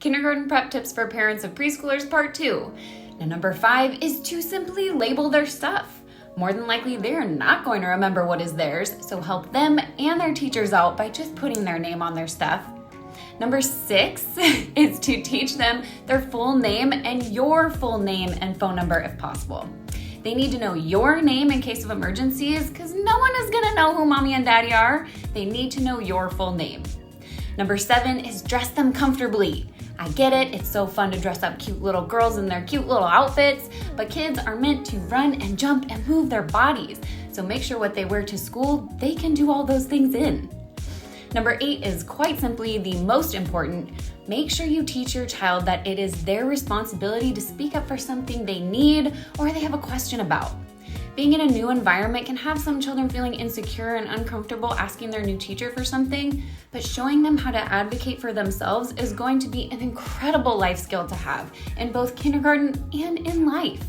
Kindergarten Prep Tips for Parents of Preschoolers Part 2. Now, number 5 is to simply label their stuff. More than likely, they're not going to remember what is theirs, so help them and their teachers out by just putting their name on their stuff. Number 6 is to teach them their full name and your full name and phone number if possible. They need to know your name in case of emergencies because no one is gonna know who mommy and daddy are. They need to know your full name. Number 7 is dress them comfortably. I get it, it's so fun to dress up cute little girls in their cute little outfits, but kids are meant to run and jump and move their bodies. So make sure what they wear to school, they can do all those things in. Number 8 is quite simply the most important. Make sure you teach your child that it is their responsibility to speak up for something they need or they have a question about. Being in a new environment can have some children feeling insecure and uncomfortable asking their new teacher for something, but showing them how to advocate for themselves is going to be an incredible life skill to have in both kindergarten and in life.